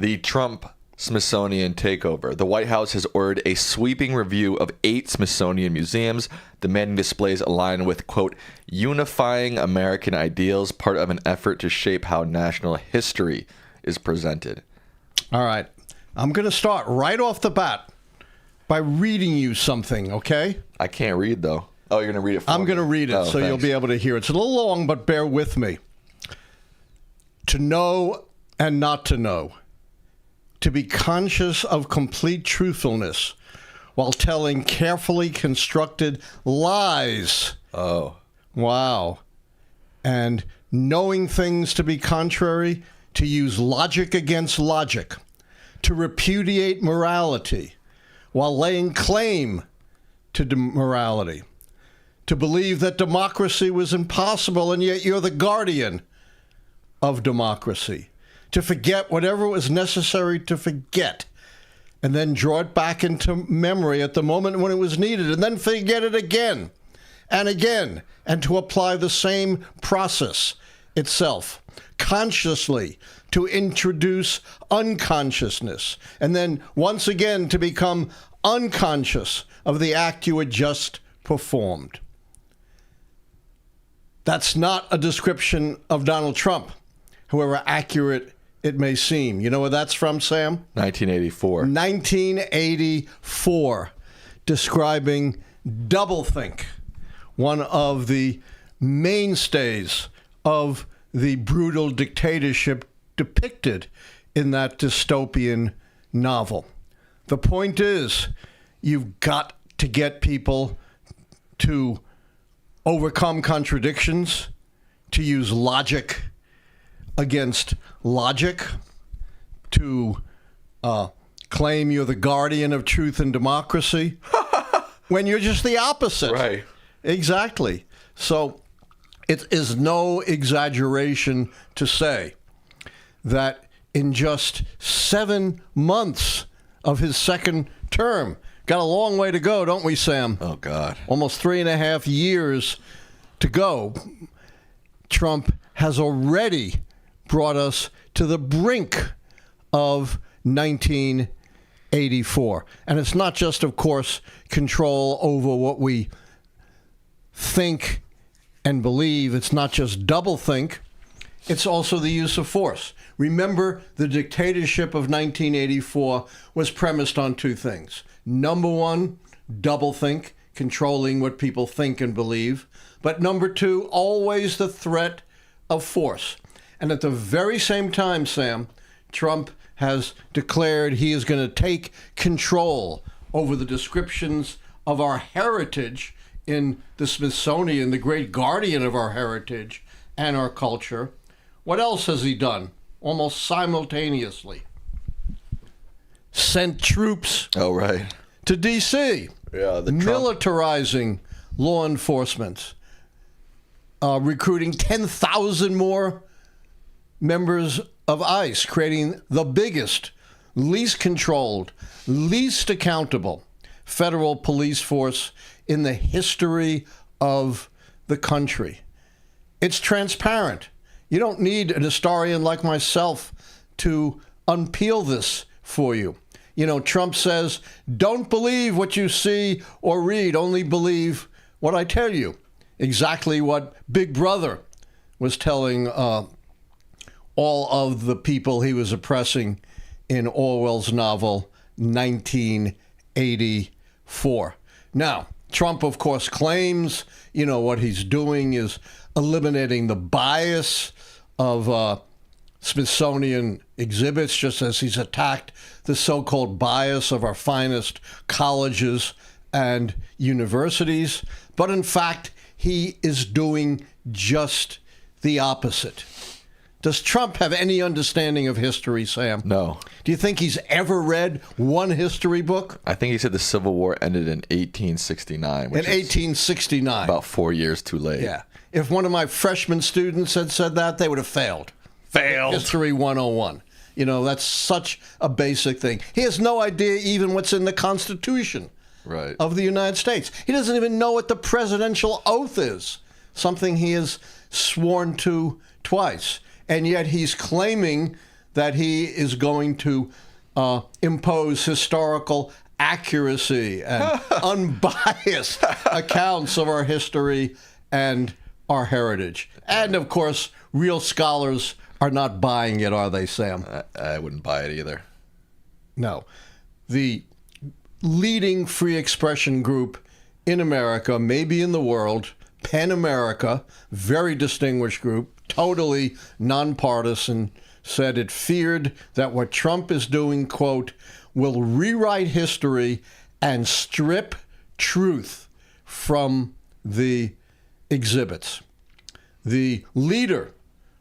The Trump Smithsonian takeover. The White House has ordered a sweeping review of 8 Smithsonian museums, demanding displays aligned with, quote, unifying American ideals, part of an effort to shape how national history is presented. All right. I'm going to start right off the bat by reading you something, okay? I can't read, though. Oh, you're going to read it for me? I'm going to read it so thanks. you'll be able to hear it. It's a little long, but bear with me. To know and not to know. To be conscious of complete truthfulness while telling carefully constructed lies. Oh. Wow. And knowing things to be contrary, to use logic against logic, to repudiate morality while laying claim to morality, to believe that democracy was impossible and yet you're the guardian of democracy, to forget whatever was necessary to forget, and then draw it back into memory at the moment when it was needed, and then forget it again and again, and to apply the same process itself consciously to introduce unconsciousness, and then once again to become unconscious of the act you had just performed. That's not a description of Donald Trump, however accurate it may seem. You know where that's from, Sam? 1984. 1984, describing doublethink, one of the mainstays of the brutal dictatorship depicted in that dystopian novel. The point is, you've got to get people to overcome contradictions, to use logic against logic, to claim you're the guardian of truth and democracy when you're just the opposite. Right. Exactly. So it is no exaggeration to say that in just 7 months of his second term, got a long way to go, don't we, Sam? Oh, God. Almost 3.5 years to go. Trump has already brought us to the brink of 1984. And it's not just, of course, control over what we think and believe. It's not just doublethink. It's also the use of force. Remember, the dictatorship of 1984 was premised on 2 things. Number 1, doublethink, controlling what people think and believe. But number 2, always the threat of force. And at the very same time, Sam, Trump has declared he is going to take control over the descriptions of our heritage in the Smithsonian, the great guardian of our heritage and our culture. What else has he done? Almost simultaneously. Sent troops to D.C. Yeah, the militarizing law enforcement, recruiting 10,000 more members of ICE, creating the biggest, least controlled, least accountable federal police force in the history of the country. It's transparent. You don't need an historian like myself to unpeel this for you. You know, Trump says, don't believe what you see or read, only believe what I tell you. Exactly what Big Brother was telling all of the people he was oppressing in Orwell's novel 1984. Now, Trump, of course, claims, you know, what he's doing is eliminating the bias of Smithsonian exhibits, just as he's attacked the so-called bias of our finest colleges and universities. But in fact, he is doing just the opposite. Does Trump have any understanding of history, Sam? No. Do you think he's ever read one history book? I think he said the Civil War ended in 1869. In 1869. About 4 years too late. Yeah. If one of my freshman students had said that, they would have failed. Failed. History 101. You know, that's such a basic thing. He has no idea even what's in the Constitution of the United States. He doesn't even know what the presidential oath is, something he has sworn to twice. And yet he's claiming that he is going to impose historical accuracy and unbiased accounts of our history and our heritage. And, of course, real scholars are not buying it, are they, Sam? I wouldn't buy it either. No. The leading free expression group in America, maybe in the world, PEN America, very distinguished group, totally nonpartisan, said it feared that what Trump is doing, quote, will rewrite history and strip truth from the exhibits. The leader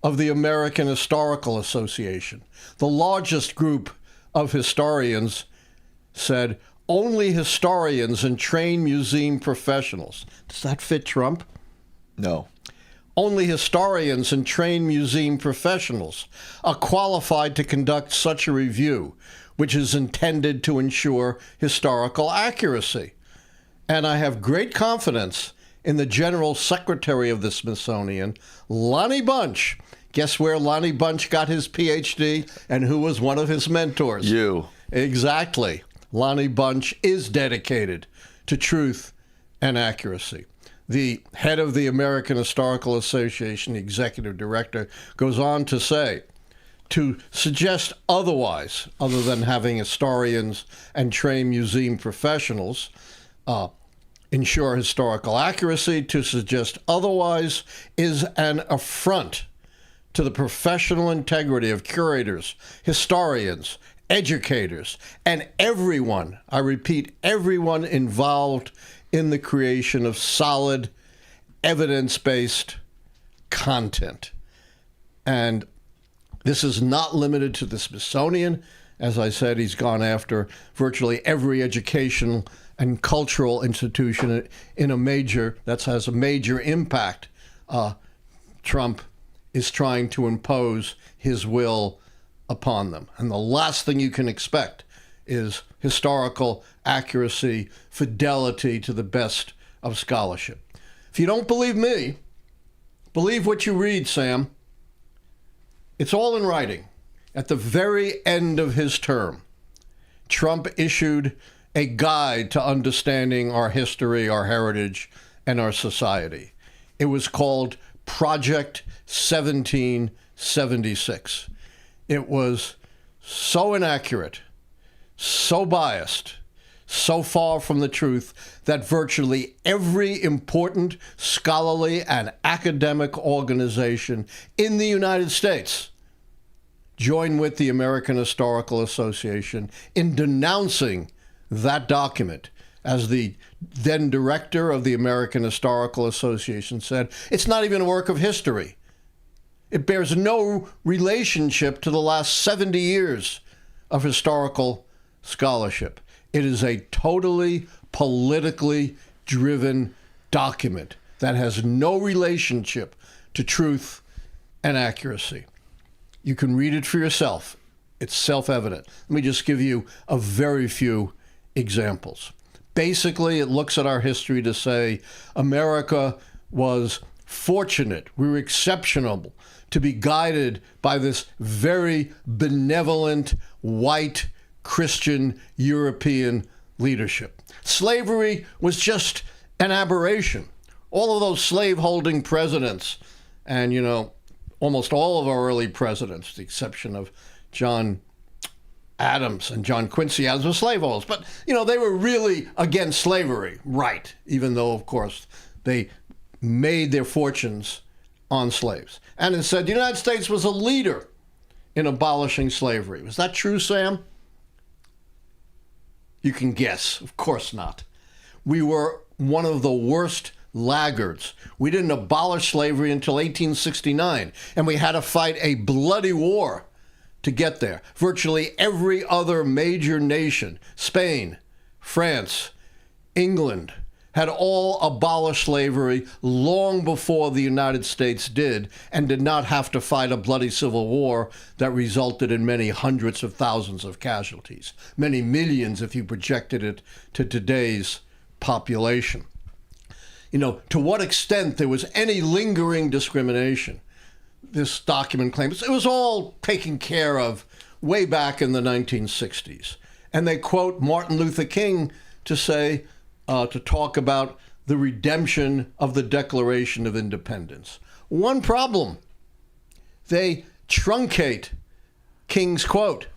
of the American Historical Association, the largest group of historians, said only historians and trained museum professionals. Does that fit Trump? No. Only historians and trained museum professionals are qualified to conduct such a review, which is intended to ensure historical accuracy. And I have great confidence in the General Secretary of the Smithsonian, Lonnie Bunch. Guess where Lonnie Bunch got his PhD and who was one of his mentors? You. Exactly. Lonnie Bunch is dedicated to truth and accuracy. The head of the American Historical Association, the executive director, goes on to say, to suggest otherwise, other than having historians and trained museum professionals ensure historical accuracy, to suggest otherwise is an affront to the professional integrity of curators, historians, educators, and everyone, I repeat, everyone involved in the creation of solid, evidence-based content. And this is not limited to the Smithsonian. As I said, he's gone after virtually every educational and cultural institution in a major, that has a major impact. Trump is trying to impose his will upon them. And the last thing you can expect is historical accuracy, fidelity to the best of scholarship. If you don't believe me, believe what you read, Sam. It's all in writing. At the very end of his term, Trump issued a guide to understanding our history, our heritage, and our society. It was called Project 1776. It was so inaccurate, so biased, so far from the truth that virtually every important scholarly and academic organization in the United States joined with the American Historical Association in denouncing that document. As the then director of the American Historical Association said, it's not even a work of history. It bears no relationship to the last 70 years of historical scholarship. It is a totally politically driven document that has no relationship to truth and accuracy. You can read it for yourself. It's self-evident. Let me just give you a very few examples. Basically, it looks at our history to say America was fortunate, we were exceptional to be guided by this very benevolent, white, Christian, European leadership. Slavery was just an aberration. All of those slave-holding presidents, and, almost all of our early presidents, with the exception of John Adams and John Quincy Adams, were slaveholders. But, they were really against slavery, right, even though, of course, they made their fortunes on slaves. And it said the United States was a leader in abolishing slavery. Was that true, Sam? You can guess. Of course not. We were one of the worst laggards. We didn't abolish slavery until 1869, and we had to fight a bloody war to get there. Virtually every other major nation, Spain, France, England, had all abolished slavery long before the United States did, and did not have to fight a bloody civil war that resulted in many hundreds of thousands of casualties, many millions if you projected it to today's population. To what extent there was any lingering discrimination, this document claims it was all taken care of way back in the 1960s. And they quote Martin Luther King to say, to talk about the redemption of the Declaration of Independence. One problem, they truncate King's quote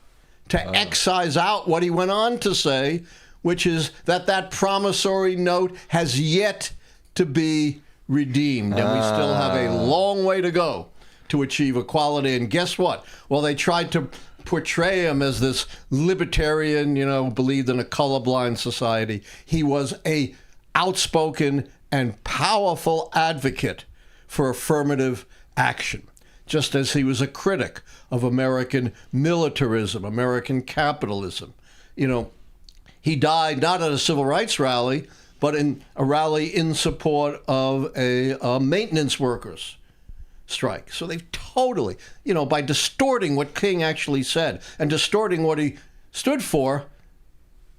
to excise out what he went on to say, which is that promissory note has yet to be redeemed, and we still have a long way to go to achieve equality. And guess what? Well, they tried to portray him as this libertarian, believed in a colorblind society. He was a outspoken and powerful advocate for affirmative action, just as he was a critic of American militarism, American capitalism. He died not at a civil rights rally, but in a rally in support of a maintenance workers strike. So they've totally, by distorting what King actually said and distorting what he stood for,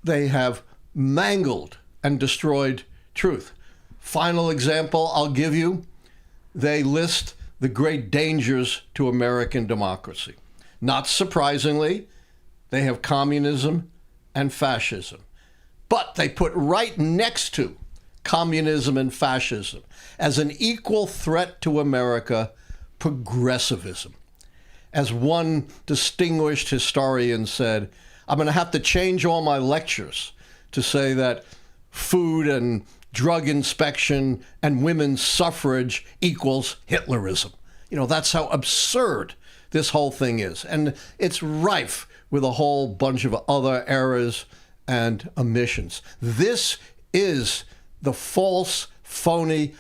they have mangled and destroyed truth. Final example I'll give you, they list the great dangers to American democracy. Not surprisingly, they have communism and fascism. But they put right next to communism and fascism as an equal threat to America, progressivism. As one distinguished historian said, I'm going to have to change all my lectures to say that food and drug inspection and women's suffrage equals Hitlerism. That's how absurd this whole thing is. And it's rife with a whole bunch of other errors and omissions. This is the false, phony,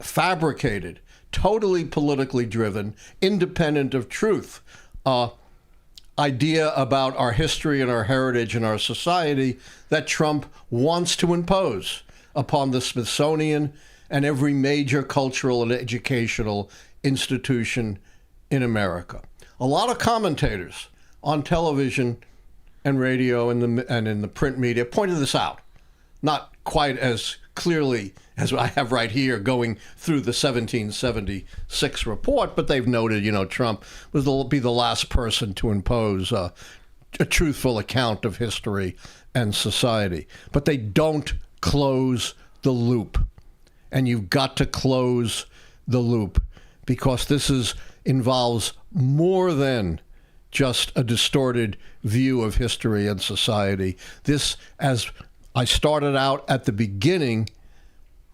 fabricated, totally politically driven, independent of truth idea about our history and our heritage and our society that Trump wants to impose upon the Smithsonian and every major cultural and educational institution in America. A lot of commentators on television and radio and in the print media pointed this out, not quite as clearly as I have right here going through the 1776 report, but they've noted, Trump will be the last person to impose a truthful account of history and society. But they don't close the loop. And you've got to close the loop because this involves more than just a distorted view of history and society. This, as I started out at the beginning,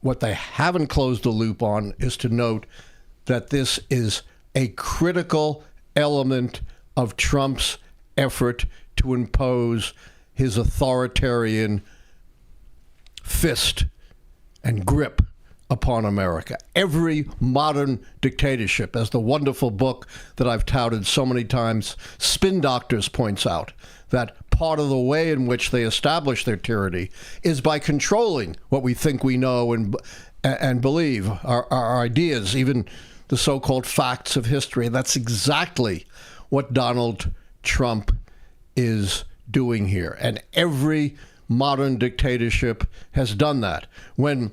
what they haven't closed the loop on is to note that this is a critical element of Trump's effort to impose his authoritarian fist and grip upon America. Every modern dictatorship, as the wonderful book that I've touted so many times, Spin Doctors, points out, that part of the way in which they establish their tyranny is by controlling what we think we know and believe, our ideas, even the so-called facts of history. That's exactly what Donald Trump is doing here. And every modern dictatorship has done that. When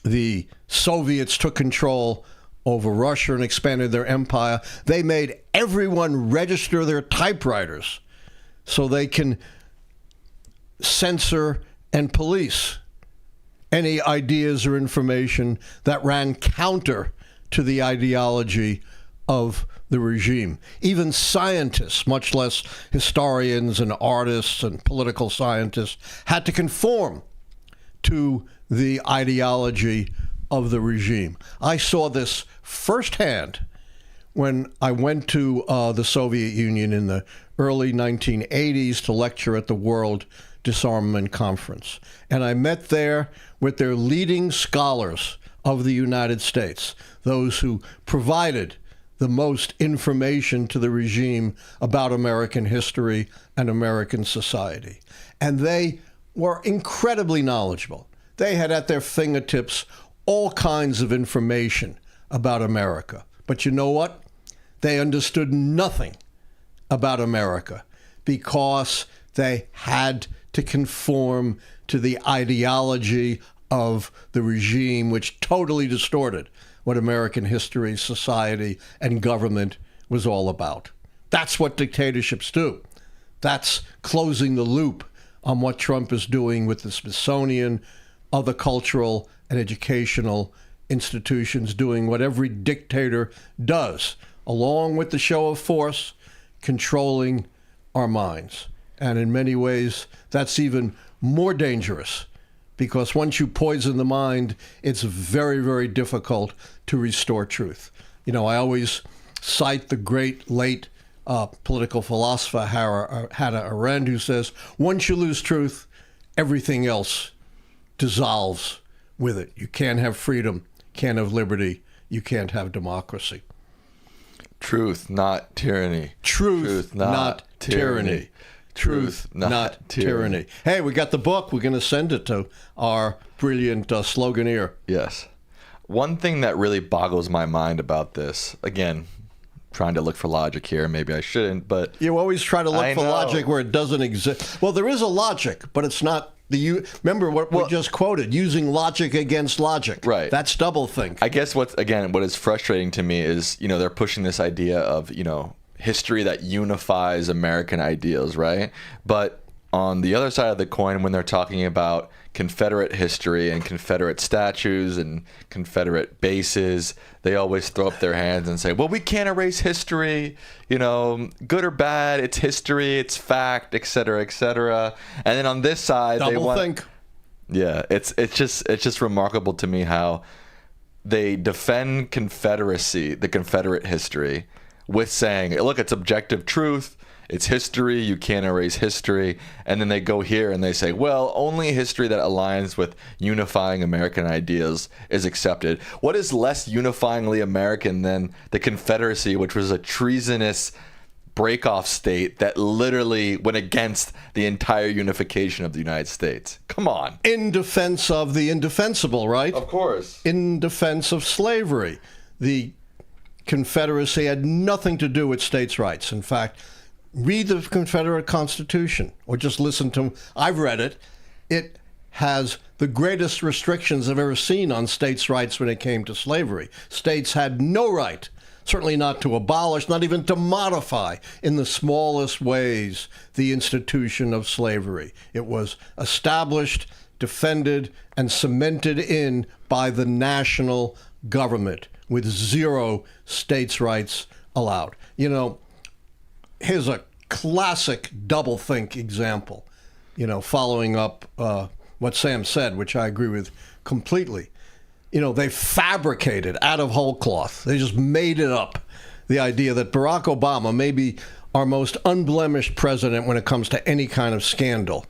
the Soviets took control over Russia and expanded their empire, they made everyone register their typewriters so they can censor and police any ideas or information that ran counter to the ideology of the regime. Even scientists, much less historians and artists and political scientists, had to conform to the ideology of the regime. I saw this firsthand when I went to the Soviet Union in the early 1980s to lecture at the World Disarmament Conference. And I met there with their leading scholars of the United States, those who provided the most information to the regime about American history and American society. And they were incredibly knowledgeable. They had at their fingertips all kinds of information about America. But you know what? They understood nothing about America because they had to conform to the ideology of the regime, which totally distorted what American history, society, and government was all about. That's what dictatorships do. That's closing the loop on what Trump is doing with the Smithsonian, other cultural and educational institutions, doing what every dictator does, along with the show of force, controlling our minds. And in many ways, that's even more dangerous, because once you poison the mind, it's very, very difficult to restore truth. You know, I always cite the great late political philosopher Hannah Arendt, who says, once you lose truth, everything else dissolves with it. You can't have freedom, can't have liberty, you can't have democracy. Truth, not tyranny. Truth, not tyranny. Truth, not tyranny. Hey, we got the book. We're going to send it to our brilliant sloganeer. Yes. One thing that really boggles my mind about this, again, trying to look for logic here, maybe I shouldn't, but... You always try to look for logic where it doesn't exist. Well, there is a logic, but it's not... Remember what we just quoted, using logic against logic. Right. That's doublethink. I guess what is frustrating to me is, they're pushing this idea of, history that unifies American ideals, right? But on the other side of the coin, when they're talking about Confederate history and Confederate statues and Confederate bases, they always throw up their hands and say, well, we can't erase history, good or bad, it's history, it's fact, et cetera, et cetera. And then on this side, they want... Doublethink. Yeah, it's just remarkable to me how they defend Confederacy, the Confederate history, with saying, look, it's objective truth, it's history, you can't erase history. And then they go here and they say, well, only history that aligns with unifying American ideas is accepted. What is less unifyingly American than the Confederacy, which was a treasonous break-off state that literally went against the entire unification of the United States? Come on. In defense of the indefensible, right? Of course. In defense of slavery. The Confederacy had nothing to do with states' rights. In fact, read the Confederate Constitution, or just listen to... I've read it. It has the greatest restrictions I've ever seen on states' rights when it came to slavery. States had no right, certainly not to abolish, not even to modify in the smallest ways the institution of slavery. It was established, defended, and cemented in by the national government with zero states' rights allowed. Here's a classic doublethink example, following up what Sam said, which I agree with completely. They fabricated out of whole cloth. They just made it up. The idea that Barack Obama may be our most unblemished president when it comes to any kind of scandal.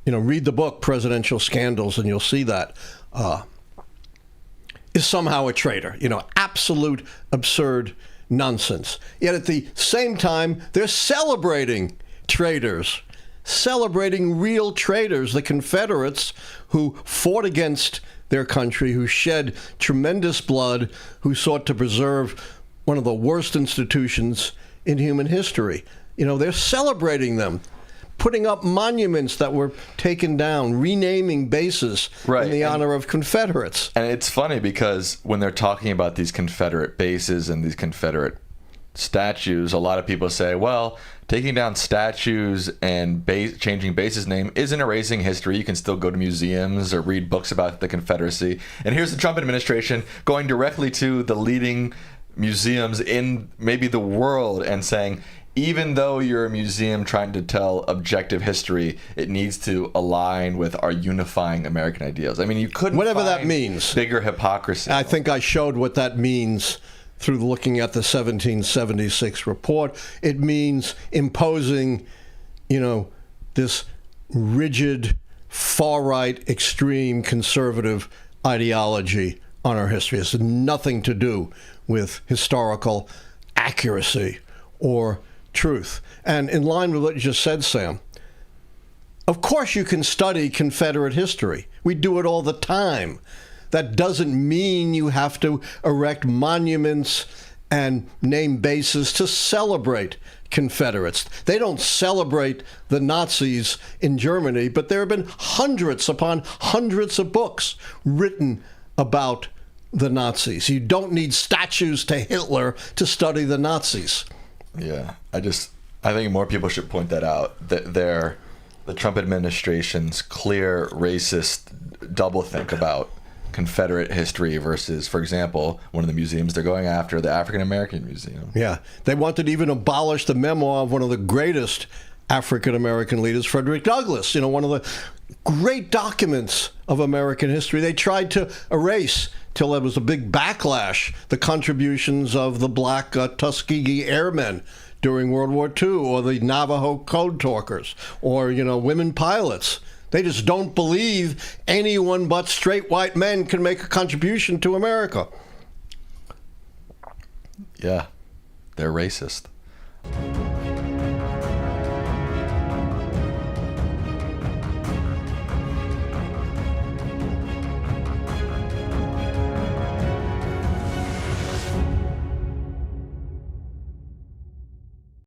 Read the book, Presidential Scandals, and you'll see that. Is somehow a traitor. Absolute absurd nonsense. Yet at the same time, they're celebrating traitors, celebrating real traitors, the Confederates who fought against their country, who shed tremendous blood, who sought to preserve one of the worst institutions in human history. They're celebrating them, putting up monuments that were taken down, renaming bases in the honor of Confederates. And it's funny because when they're talking about these Confederate bases and these Confederate statues, a lot of people say, well, taking down statues and changing bases name isn't erasing history. You can still go to museums or read books about the Confederacy. And here's the Trump administration going directly to the leading museums in maybe the world and saying, even though you're a museum trying to tell objective history, it needs to align with our unifying American ideals. I mean, you couldn't whatever find that means. Bigger hypocrisy. I think I showed what that means through looking at the 1776 report. It means imposing, this rigid, far-right, extreme, conservative ideology on our history. It has nothing to do with historical accuracy or truth. And in line with what you just said, Sam, of course you can study Confederate history. We do it all the time. That doesn't mean you have to erect monuments and name bases to celebrate Confederates. They don't celebrate the Nazis in Germany, but there have been hundreds upon hundreds of books written about the Nazis. You don't need statues to Hitler to study the Nazis. Yeah, I think more people should point that out. That the Trump administration's clear racist doublethink about Confederate history versus, for example, one of the museums they're going after, the African American Museum. Yeah, they wanted to even abolish the memoir of one of the greatest African American leaders, Frederick Douglass. One of the great documents of American history. They tried to erase, till there was a big backlash, the contributions of the black Tuskegee Airmen during World War II, or the Navajo code talkers, or, women pilots. They just don't believe anyone but straight white men can make a contribution to America. Yeah, they're racist.